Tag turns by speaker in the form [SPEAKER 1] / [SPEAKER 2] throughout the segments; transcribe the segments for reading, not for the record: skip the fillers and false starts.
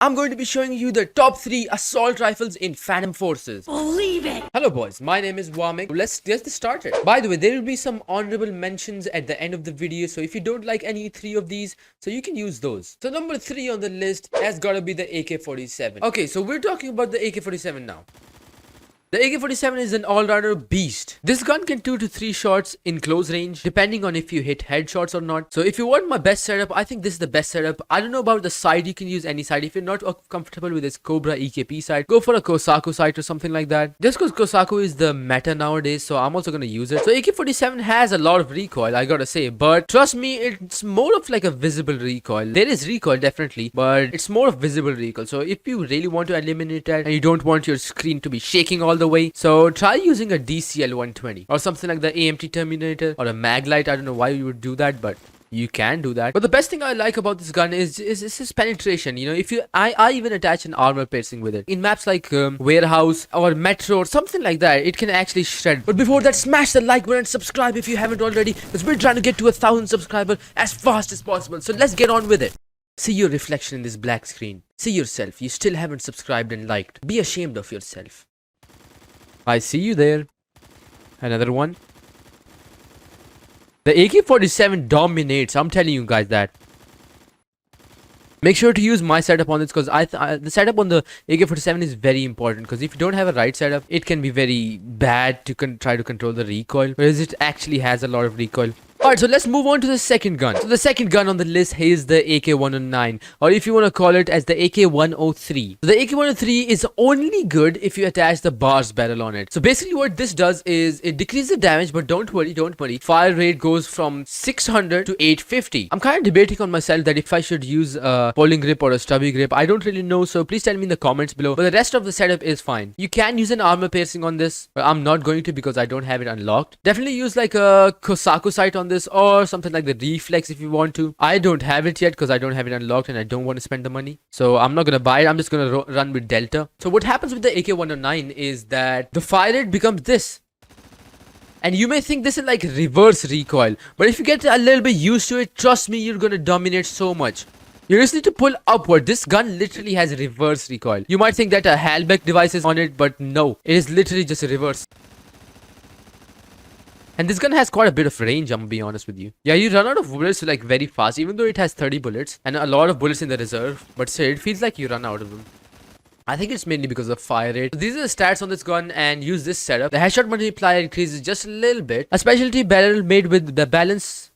[SPEAKER 1] I'm going to be showing you the top 3 assault rifles in Phantom Forces.
[SPEAKER 2] Believe it!
[SPEAKER 1] Hello boys, my name is Wamiq. Let's get this started. By the way, there will be some honorable mentions at the end of the video, so if you don't like any 3 of these, so you can use those. So number 3 on the list has gotta be the AK-47. Okay, so we're talking about the AK-47 now. The AK-47 is an all-rounder beast. This gun can 2 to 3 shots in close range, depending on if you hit headshots or not. So if you want my best setup, I think this is the best setup. I don't know about the sight, you can use any sight. If you're not comfortable with this Cobra EKP sight, go for a Kosaku sight or something like that. Just because Kosaku is the meta nowadays, so I'm also gonna use it. So AK-47 has a lot of recoil, I gotta say, but trust me, it's more of like a visible recoil. There is recoil definitely, but it's more of visible recoil. So if you really want to eliminate that and you don't want your screen to be shaking all the way, so try using a DCL 120 or something like the AMT Terminator or a Maglite. I don't know why you would do that, but you can do that. But the best thing I like about this gun is its penetration. You know, if you I even attach an armor piercing with it in maps like warehouse or metro or something like that, it can actually shred. But before that, smash the like button and subscribe if you haven't already, because we're trying to get to 1,000 subscribers as fast as possible. So let's get on with it. See your reflection in this black screen. See yourself. You still haven't subscribed and liked. Be ashamed of yourself. I see you there. Another one. The AK-47 dominates. I'm telling you guys that. Make sure to use my setup on this, because the setup on the AK-47 is very important, because if you don't have a right setup, it can be very bad to try to control the recoil, whereas it actually has a lot of recoil. Alright, so let's move on to the second gun. So the second gun on the list is the AK-109, or if you want to call it as the AK-103. So the AK-103 is only good if you attach the bars barrel on it. So basically what this does is it decreases the damage, but don't worry. Fire rate goes from 600 to 850. I'm kind of debating on myself that if I should use a polling grip or a stubby grip. I don't really know, so please tell me in the comments below. But the rest of the setup is fine. You can use an armor piercing on this, but I'm not going to because I don't have it unlocked. Definitely use like a Kosaku sight on this, or something like the reflex if you want to. I don't have it yet because I don't have it unlocked and I don't want to spend the money, so I'm not gonna buy it. I'm just gonna run with Delta. So what happens with the AK-109 is that the fire rate becomes this, and you may think this is like reverse recoil, but if you get a little bit used to it, trust me, you're gonna dominate so much. You just need to pull upward. This gun literally has reverse recoil. You might think that a Halbeck device is on it, but no, it is literally just a reverse. And this gun has quite a bit of range, I'm gonna be honest with you. Yeah, you run out of bullets like very fast, even though it has 30 bullets and a lot of bullets in the reserve. But still, it feels like you run out of them. I think it's mainly because of fire rate. So these are the stats on this gun, and use this setup. The headshot multiplier increases just a little bit. A specialty barrel made with the balance...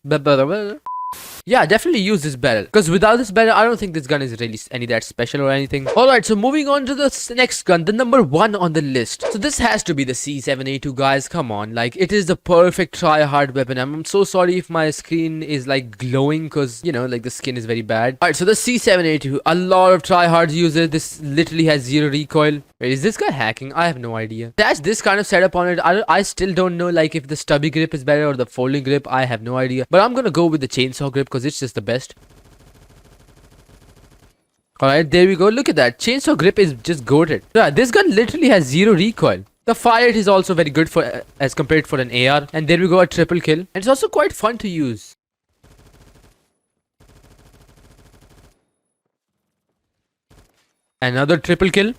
[SPEAKER 1] Yeah, definitely use this barrel, because without this barrel, I don't think this gun is really any that special or anything. Alright, so moving on to the next gun, the number 1 on the list. So this has to be the C7A2, guys. Come on, like, it is the perfect try-hard weapon. I'm so sorry if my screen is like glowing, because, you know, like the skin is very bad. Alright, so the C7A2, a lot of try-hards use it. This literally has 0 recoil. Wait, is this guy hacking? I have no idea. That's this kind of setup on it. I still don't know, like, if the stubby grip is better or the folding grip. I have no idea, but I'm gonna go with the chainsaw grip because it's just the best. Alright, there we go. Look at that. Chainsaw grip is just goated. Yeah, this gun literally has 0 recoil. The fire rate is also very good for as compared for an AR. And there we go, a triple kill. And it's also quite fun to use. Another triple kill.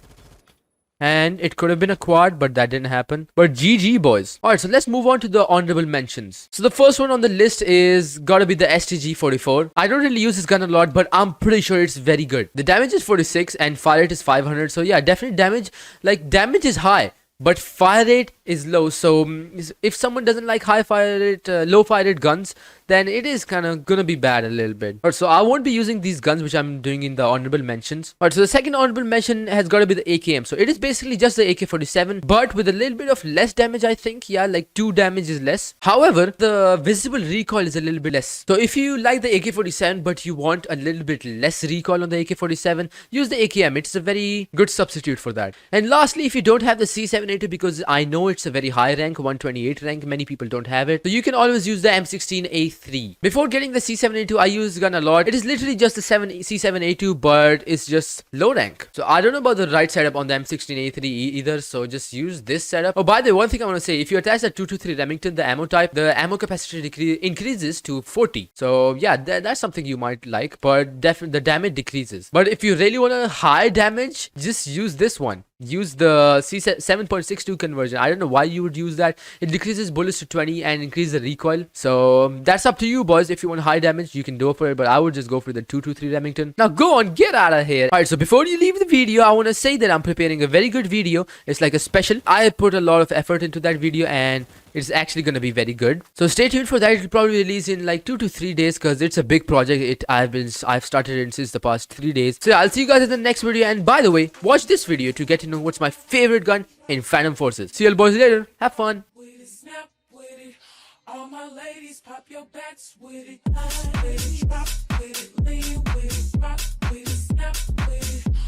[SPEAKER 1] And it could have been a quad, but that didn't happen. But GG, boys. Alright, so let's move on to the honorable mentions. So the first one on the list is gotta be the STG-44. I don't really use this gun a lot, but I'm pretty sure it's very good. The damage is 46 and fire rate is 500. So yeah, definitely damage is high, but fire rate is low. So if someone doesn't like high fire rate, low fire rate guns, then it is kind of gonna be bad a little bit. Alright, so I won't be using these guns which I'm doing in the honorable mentions. Alright, so the second honorable mention has got to be the AKM. So it is basically just the AK-47, but with a little bit of less damage, I think. Yeah, like 2 damage is less. However, the visible recoil is a little bit less. So if you like the AK-47 but you want a little bit less recoil on the AK-47, use the AKM. It's a very good substitute for that. And lastly, if you don't have the C7 C782 because I know it's a very high rank, 128 rank. Many people don't have it. So you can always use the M16A3. Before getting the C782, I use gun a lot. It is literally just the C782, but it's just low rank. So I don't know about the right setup on the M16A3 either. So just use this setup. Oh, by the way, one thing I want to say, if you attach the 223 Remington, the ammo type, the ammo capacity increases to 40. So yeah, that's something you might like, but definitely the damage decreases. But if you really want a high damage, just use this one. Use the C7.62 conversion. I don't know why you would use that. It decreases bullets to 20 and increases the recoil. So that's up to you, boys. If you want high damage, you can go for it, but I would just go for the 223 Remington. Now go on, get out of here. Alright, so before you leave the video, I want to say that I'm preparing a very good video. It's like a special. I put a lot of effort into that video and it's actually going to be very good. So stay tuned for that. It'll probably release in like 2 to 3 days because it's a big project. I've started it since the past 3 days. So yeah, I'll see you guys in the next video. And by the way, watch this video to get to know what's my favorite gun in Phantom Forces. See you boys later. Have fun. All my ladies, pop your backs with it. Drop with it, lean with it, rock with it, snap with it.